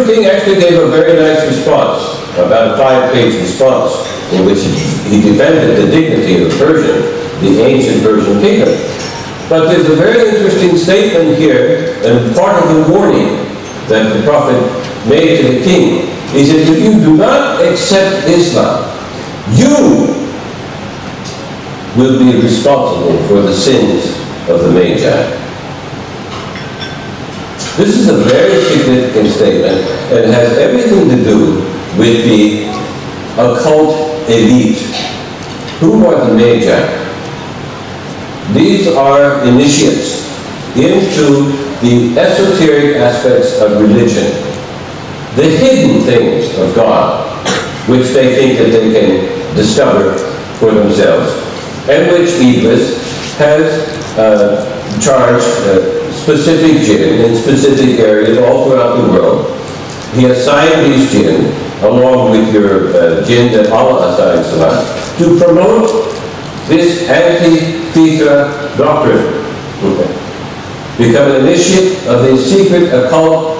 Persian king actually gave a very nice response, about a 5-page response, in which he defended the dignity of the ancient Persian kingdom. But there's a very interesting statement here, and part of the warning that the Prophet made to the king. He said, if you do not accept Islam, you will be responsible for the sins of the Magi. This is a very significant statement, and it has everything to do with the occult elite. Who are the Magi? These are initiates into the esoteric aspects of religion, the hidden things of God, which they think that they can discover for themselves, and which Iblis has charged specific jinn in specific areas all throughout the world. He assigned these jinn, along with your jinn that Allah assigns to us, to promote this anti-fitra doctrine. Become an initiate of these secret occult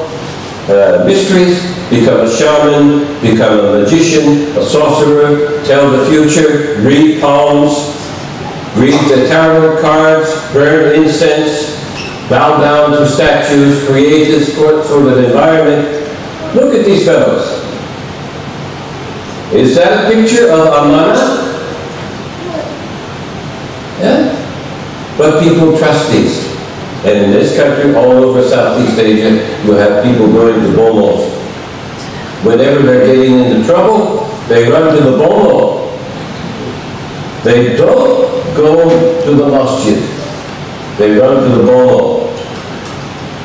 mysteries, become a shaman, become a magician, a sorcerer, tell the future, read palms, read the tarot cards, burn incense, bow down to statues, create this sort of environment. Look at these fellows. Is that a picture of Amana? Yeah? But people trust these. And in this country, all over Southeast Asia, you have people going to bomos. Whenever they're getting into trouble, they run to the bomo. They don't go to the masjid. They run to the bomo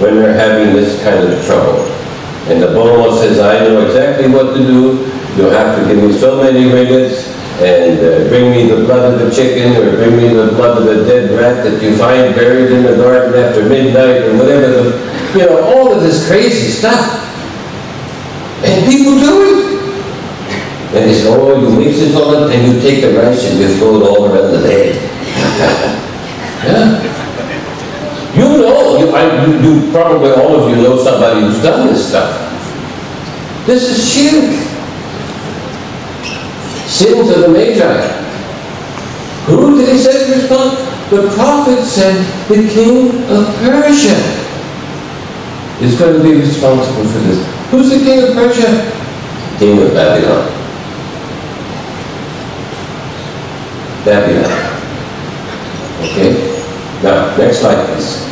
when they're having this kind of trouble. And the bomo says, I know exactly what to do. You'll have to give me so many ringgits, and bring me the blood of a chicken, or bring me the blood of a dead rat that you find buried in the garden after midnight, or whatever, all of this crazy stuff. And people do it. And they say, oh, you mix this all up, and you take the rice and you throw it all around the bed. Yeah. You probably, all of you know somebody who's done this stuff. This is shirk. Sins of the Magi. Who did he say to respond? The Prophet said the king of Persia is going to be responsible for this. Who's the king of Persia? King of Babylon. Babylon. Okay? Now, next slide, please.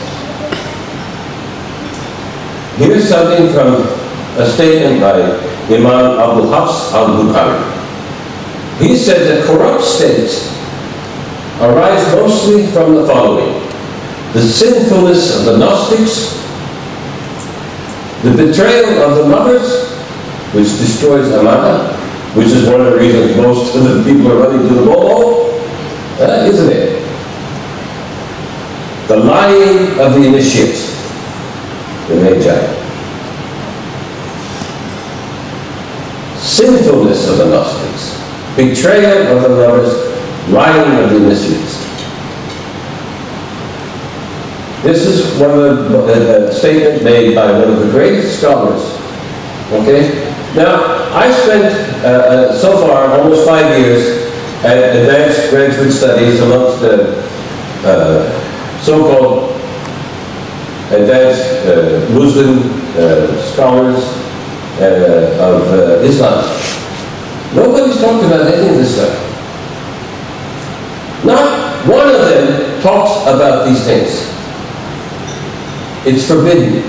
Here's something from a statement by Imam Abu Hafs al-Bukhari. He said that corrupt states arise mostly from the following: the sinfulness of the Gnostics, the betrayal of the mothers, which destroys Amana, which is one of the reasons most of the people are running to the Bobo, isn't it? The lying of the initiates, the Magi. Sinfulness of the Gnostics, betrayal of the lovers, lying of the initiates. This is one of the statement made by one of the greatest scholars. Okay? Now, I spent so far almost 5 years at advanced graduate studies amongst the so-called advanced Muslim scholars of Islam. Nobody's talked about any of this stuff. Not one of them talks about these things. It's forbidden.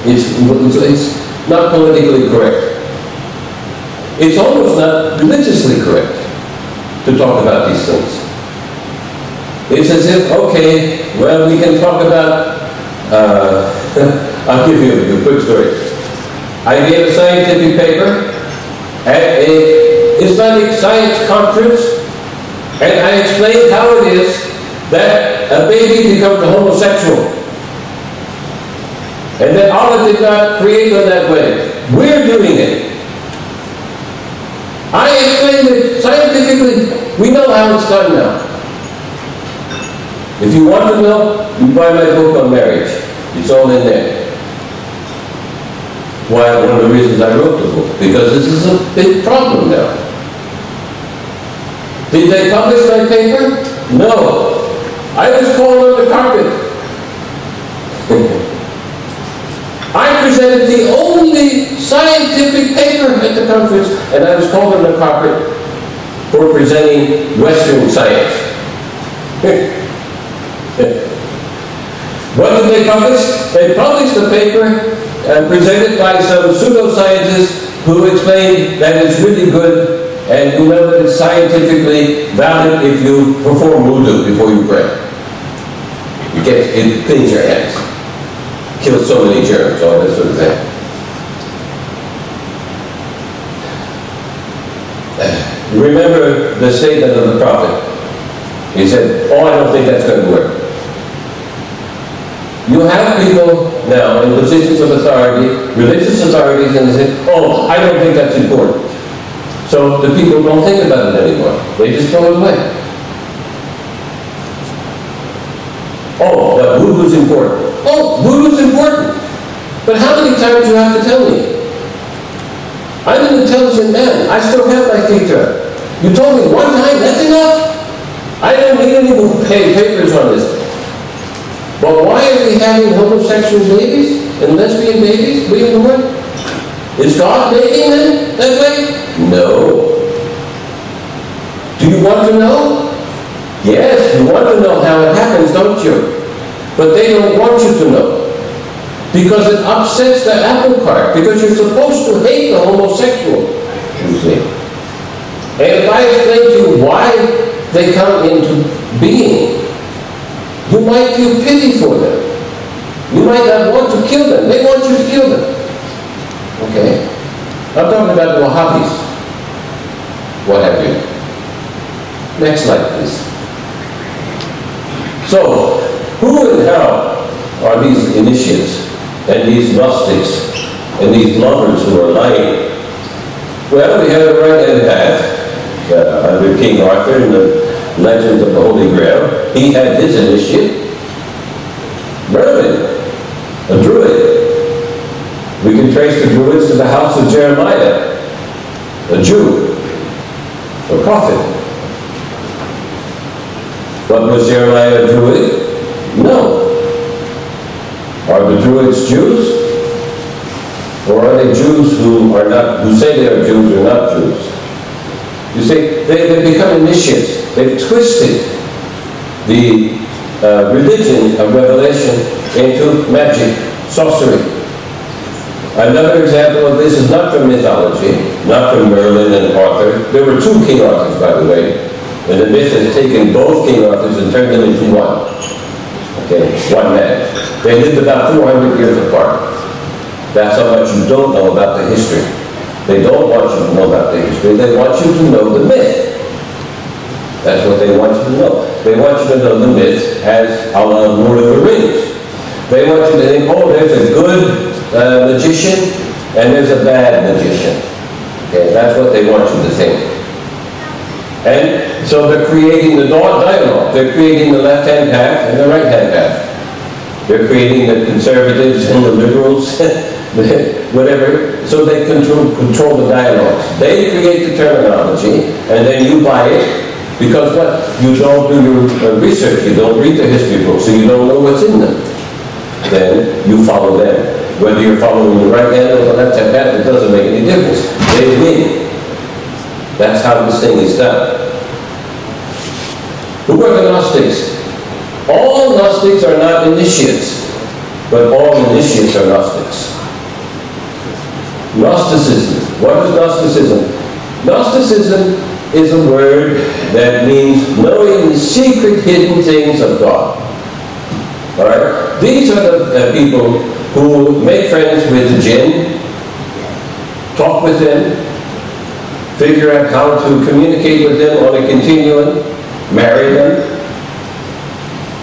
It's not politically correct. It's almost not religiously correct to talk about these things. It's as if, okay, well, we can talk about, I'll give you a quick story. I gave a scientific paper at an Islamic science conference, and I explained how it is that a baby becomes a homosexual, and that Allah did not create them that way. We're doing it. I explained it scientifically. We know how it's done now. If you want to know, you buy my book on marriage. It's all in there. why one of the reasons I wrote the book, because this is a big problem now. Did they publish my paper? No. I was called on the carpet. I presented the only scientific paper at the conference, and I was called on the carpet for presenting Western science. What did they publish? They published a paper presented by some pseudoscientists who explained that it's really good and you know that it's scientifically valid if you perform wudu before you pray. It cleans your hands, kills so many germs, all that sort of thing. Remember the statement of the prophet. He said, oh, I don't think that's going to work. You have people now in positions of authority, religious authorities, and they say, oh, I don't think that's important. So the people don't think about it anymore. They just throw it away. Oh, but voodoo's important. Oh, voodoo's important. But how many times do you have to tell me? I'm an intelligent man. I still have my feature. You told me one time, that's enough. I don't need any more papers on this. But why are we having homosexual babies and lesbian babies being born? Is God making them that way? No. Do you want to know? Yes, you want to know how it happens, don't you? But they don't want you to know. Because it upsets the apple cart. Because you're supposed to hate the homosexual, you see. And if I explain to you why they come into being, you might feel pity for them. You might not want to kill them. They want you to kill them. Okay? I'm talking about the Wahhabis. What have you? Next slide, please. So, who in hell are these initiates and these Gnostics and these lovers who are lying? Well, we have the right-hand path under King Arthur in the Legends of the Holy Grail. He had his initiate, Merlin, a druid. We can trace the druids to the house of Jeremiah, a Jew, a prophet. But was Jeremiah a druid? No. Are the druids Jews? Or are they Jews who are not, who say they are Jews or not Jews? You see, they've become initiates. They've twisted the religion of revelation into magic, sorcery. Another example of this is not from mythology, not from Merlin and Arthur. There were two King Arthurs, by the way, and the myth has taken both King Arthurs and turned them into one. Okay, one man. They lived about 400 years apart. That's how much you don't know about the history. They don't want you to know about the history. They want you to know the myth. That's what they want you to know. They want you to know the myth as a la Lord of the Rings. They want you to think, oh, there's a good magician and there's a bad magician. Okay, that's what they want you to think. And so they're creating the dialogue. They're creating the left-hand path and the right-hand path. They're creating the conservatives and the liberals, whatever, so they control the dialogues. They create the terminology, and then you buy it, because what? You don't do your research, you don't read the history books, so you don't know what's in them. Then you follow them. Whether you're following the right hand or the left hand path, it doesn't make any difference. They win. That's how this thing is done. Who are the Gnostics? All Gnostics are not initiates, but all initiates are Gnostics. Gnosticism. What is Gnosticism? Gnosticism is a word that means knowing the secret hidden things of God. All right? These are the people who make friends with the jinn, talk with them, figure out how to communicate with them on a continuum, marry them.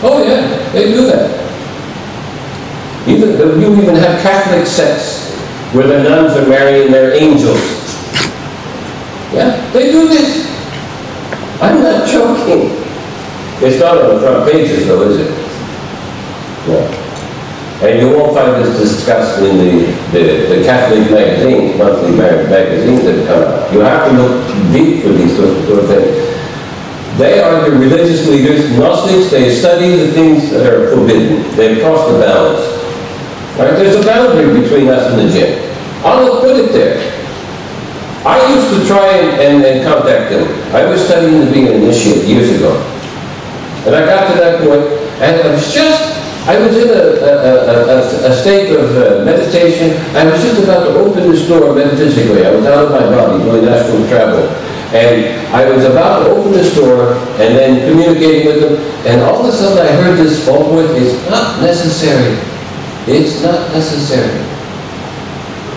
Oh yeah, they do that. You even have Catholic sects where the nuns are marrying their angels. Yeah, they do this. I'm not joking. It's not on the front pages though, is it? Yeah. And you won't find this discussed in the Catholic magazines, monthly magazines that come out. You have to look deep for these sort of things. They are the religious leaders, Gnostics. They study the things that are forbidden. They've crossed the bounds. Right? There's a boundary between us and the jinn. I'll put it there. I used to try and contact them. I was studying to be an initiate years ago. And I got to that point, and I was in a state of meditation. I was just about to open this door metaphysically. I was out of my body doing astral travel. And I was about to open this door and then communicating with them. And all of a sudden I heard this small voice, "It's not necessary. It's not necessary."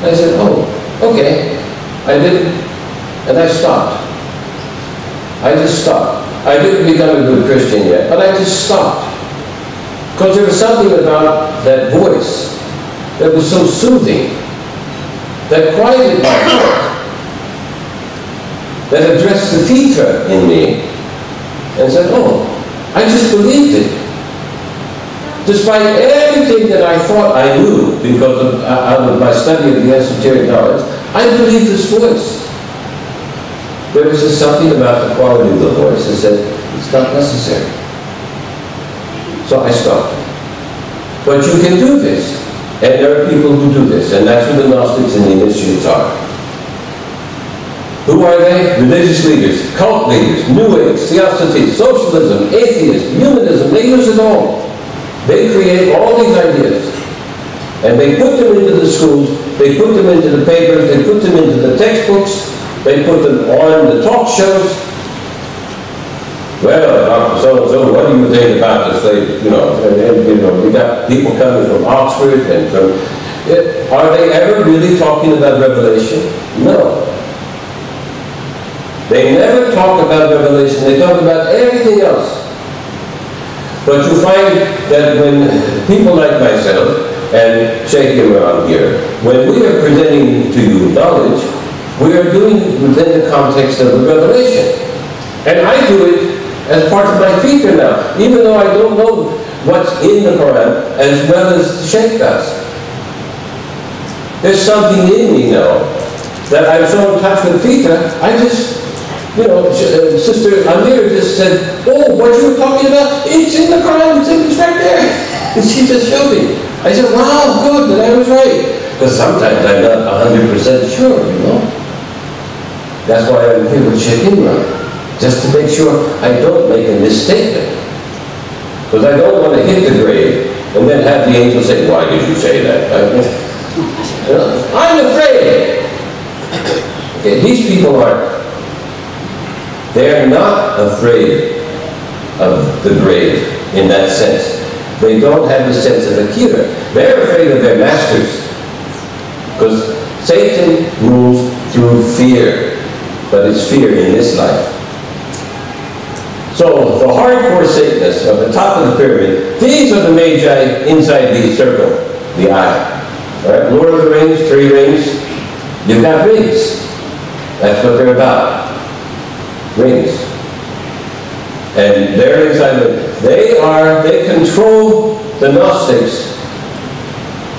I said, "Oh, okay." I didn't, and I stopped. I just stopped. I didn't become a good Christian yet, but I just stopped. Because there was something about that voice that was so soothing, that quieted my heart, that addressed the Fitra in me, and said, "Oh, I just believed it." Despite everything that I thought I knew, because out of my study of the esoteric knowledge, I believed this voice. There was just something about the quality of the voice that said, "It's not necessary." So I stopped. But you can do this. And there are people who do this. And that's what the Gnostics and the initiates are. Who are they? Religious leaders, cult leaders, New Age, Theosophy, Socialism, Atheism, Humanism. They use it all. They create all these ideas. And they put them into the schools. They put them into the papers. They put them into the textbooks. They put them on the talk shows. Well, Dr. So-and-so, what do you think about the slave? You know, we got people coming from Oxford and from... Are they ever really talking about Revelation? No. They never talk about Revelation. They talk about everything else. But you find that when people like myself and Sheikh Imran here, when we are presenting to you knowledge, we are doing it within the context of the revelation. And I do it as part of my feature now, even though I don't know what's in the Quran as well as Sheikh does. There's something in me now that I'm so in touch with Fitra, I just, you know, Sister Amir just said, "Oh, what you were talking about, it's in the Quran, it's right there." And she just showed me. I said, "Wow, good, that I was right." Because sometimes I'm not 100% sure, you know. That's why I'm here with Sheikh Imran, just to make sure I don't make a misstatement. Because I don't want to hit the grave and then have the angel say, "Why did you say that?" You know, I'm afraid. Okay, these people they're not afraid of the grave in that sense. They don't have the sense of Akira. They're afraid of their masters. Because Satan rules through fear. But it's fear in this life. So the hardcore Satanists at the top of the pyramid, these are the magi inside the circle, the eye. All right? Lord of the Rings, 3 rings. You've got rings. That's what they're about. Rings. And they're inside they control the Gnostics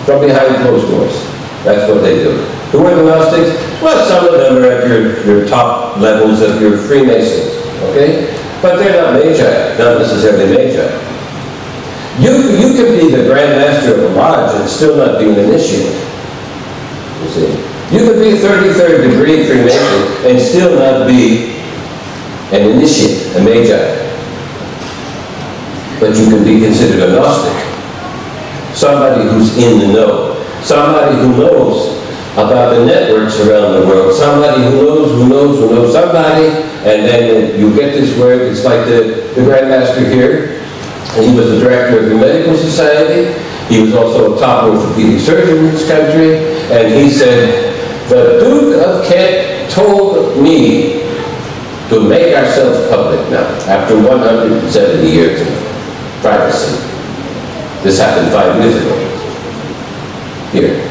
from behind closed doors. That's what they do. Who are the Gnostics? Well, some of them are at your top levels of your Freemasons, okay? But they're not magi, not necessarily magi. You can be the Grand Master of a lodge and still not be an initiate. You see? You could be a 33rd degree Freemason and still not be an initiate, a magi. But you can be considered a Gnostic. Somebody who's in the know. Somebody who knows about the networks around the world. Somebody who knows somebody. And then you get this word, it's like the Grand Master here. And he was the director of the Medical Society. He was also a top orthopedic surgeon in this country. And he said, "The Duke of Kent told me to make ourselves public now, after 170 years of privacy." This happened 5 years ago. Here.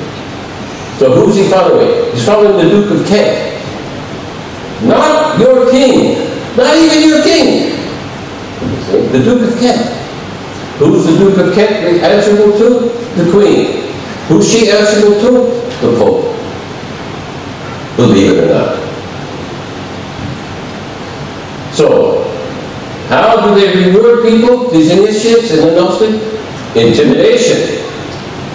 So who's he following? He's following the Duke of Kent. Not your king. Not even your king. See? The Duke of Kent. Who's the Duke of Kent answerable to? The Queen. Who's she answerable to? The Pope. Believe it or not. So, how do they reward people, these initiates in the Gnostic? Intimidation,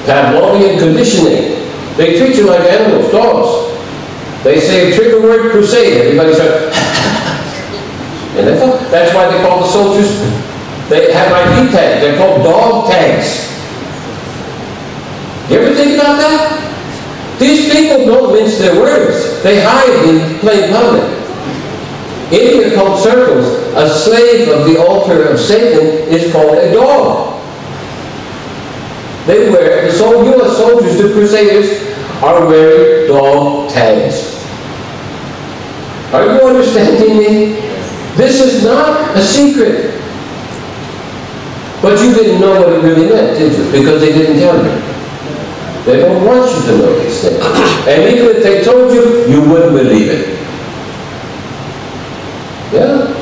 Pavlovian conditioning. They treat you like animals, dogs. They say a trigger word, crusade. Everybody starts, and that's why they call the soldiers, they have ID tags. They're called dog tags. You ever think about that? These people don't mince their words. They hide in plain public. In the occult circles, a slave of the altar of Satan is called a dog. They wear, the U.S. soldiers, the Crusaders, are wearing dog tags. Are you understanding me? This is not a secret. But you didn't know what it really meant, did you? Because they didn't tell you. They don't want you to know these things. And even if they told you, you wouldn't believe it. Yeah?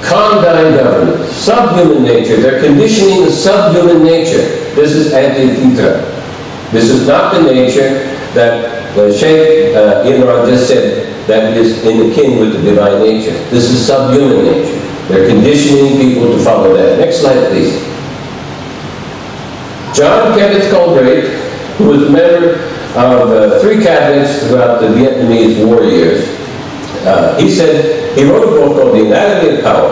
Condign government, subhuman nature. They're conditioning the subhuman nature. This is anti-fitra. This is not the nature that Sheikh Imran just said that is in akin with the divine nature. This is subhuman nature. They're conditioning people to follow that. Next slide, please. John Kenneth Galbraith, who was a member of 3 cabinets throughout the Vietnamese war years, he said, he wrote a book called The Anatomy of Power.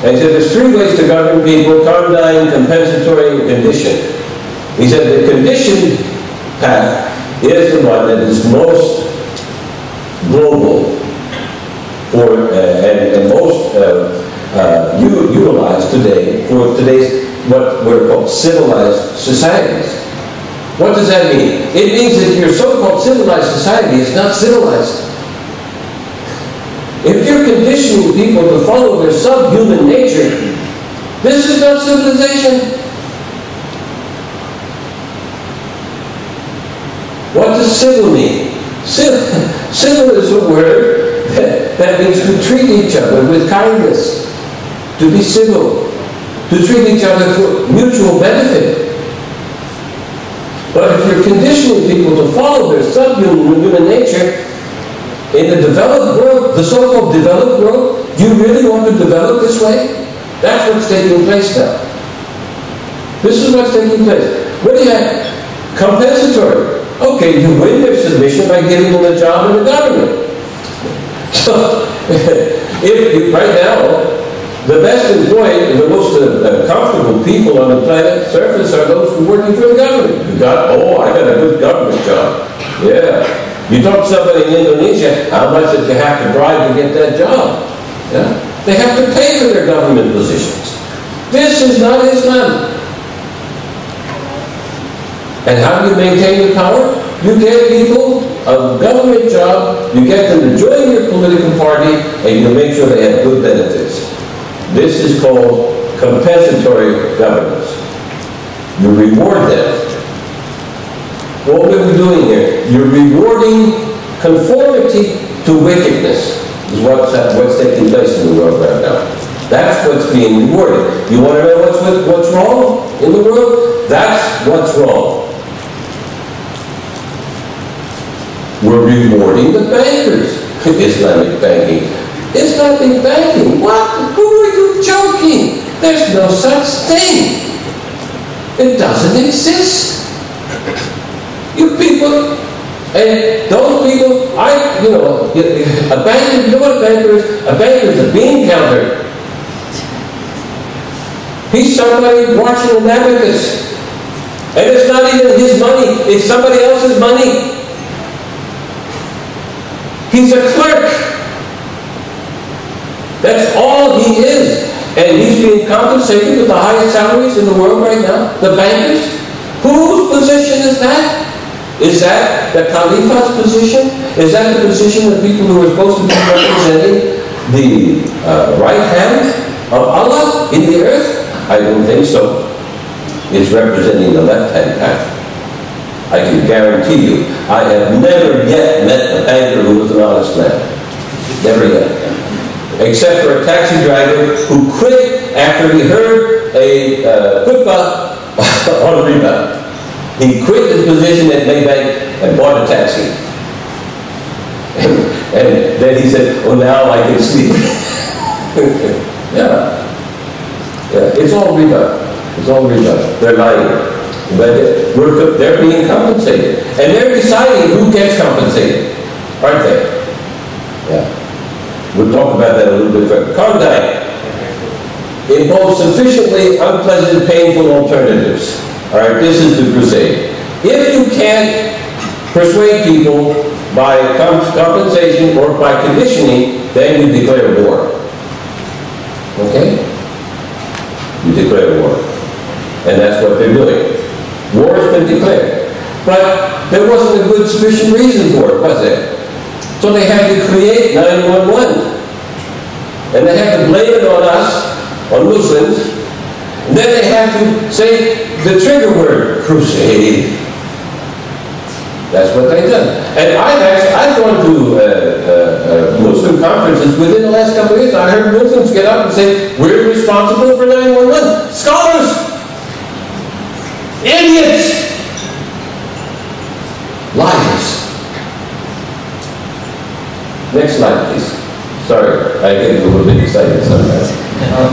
And he said there's 3 ways to govern people: condign, compensatory, and conditioned. He said the conditioned path is the one that is most global for, and most utilized today for today's what were called civilized societies. What does that mean? It means that your so-called civilized society is not civilized. If you're conditioning people to follow their subhuman nature, this is not civilization. What does civil mean? Civil is a word that means to treat each other with kindness, to be civil, to treat each other for mutual benefit. But if you're conditioning people to follow their subhuman nature, in the developed world, the so-called developed world, do you really want to develop this way? That's what's taking place now. This is what's taking place. What do you have? Compensatory. Okay, you win their submission by giving them a job in the government. So, if you, right now, the best employed and the most comfortable people on the planet surface are those who are working for the government. You got, oh, I got a good government job. Yeah. You talk to somebody in Indonesia, how much did you have to bribe to get that job? Yeah? They have to pay for their government positions. This is not Islam. And how do you maintain your power? You get people a government job, you get them to join your political party, and you make sure they have good benefits. This is called compensatory governance. You reward them. What are we doing here? You're rewarding conformity to wickedness, is what's taking place in the world right now. That's what's being rewarded. You want to know what's wrong in the world? That's what's wrong. We're rewarding the bankers. Islamic banking. Islamic banking? What? Who are you joking? There's no such thing. It doesn't exist. You people, and those people, a banker, you know what a banker is? A banker is a bean counter. He's somebody watching an abacus. And it's not even his money, it's somebody else's money. He's a clerk. That's all he is. And he's being compensated with the highest salaries in the world right now. The bankers. Whose position is that? Is that the Khalifa's position? Is that the position of people who are supposed to be representing the right hand of Allah in the earth? I don't think so. It's representing the left hand path. I can guarantee you, I have never yet met a banker who was an honest man. Never yet. Except for a taxi driver who quit after he heard a khutbah on riba. He quit his position at Maybank and bought a taxi. And then he said, oh, now I can sleep. Yeah. It's all riba. It's all riba. They're lying. But they're being compensated. And they're deciding who gets compensated. Aren't they? Yeah. We'll talk about that a little bit further. Conduct. Impose sufficiently unpleasant, painful alternatives. All right, this is the crusade. If you can't persuade people by compensation or by conditioning, then you declare war. Okay? You declare war. And that's what they're doing. War has been declared. But there wasn't a good sufficient reason for it, was there? So they had to create 911. And they had to blame it on us, on Muslims. And then they had to say the trigger word, crusade. That's what they've done. And I've gone to Muslim conferences within the last couple of years. I heard Muslims get up and say, we're responsible for 911. Scholars! Idiots! Liars. Next slide, please. Sorry, I get a little bit excited sometimes.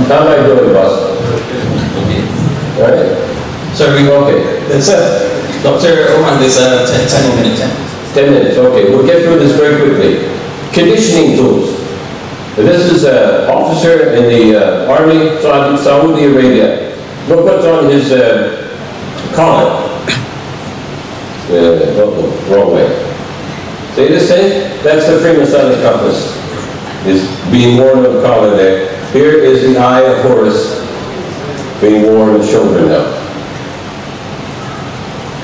How am I doing, boss? All right? Sorry, okay. That's it. Dr. Omar, there's 10 more minutes. 10 minutes, okay. We'll get through this very quickly. Conditioning tools. This is an officer in the army, Saudi Arabia. Look what's on his collar. Wrong way. See this thing? That's the Freemasonic compass. Is being worn on the collar there. Here is the Eye of Horus being worn on the shoulder now.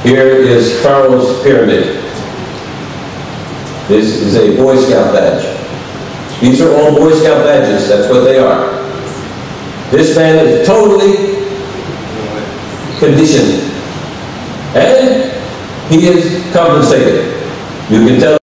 Here is Pharaoh's pyramid. This is a Boy Scout badge. These are all Boy Scout badges. That's what they are. This man is totally conditioned. And he is compensated. You can tell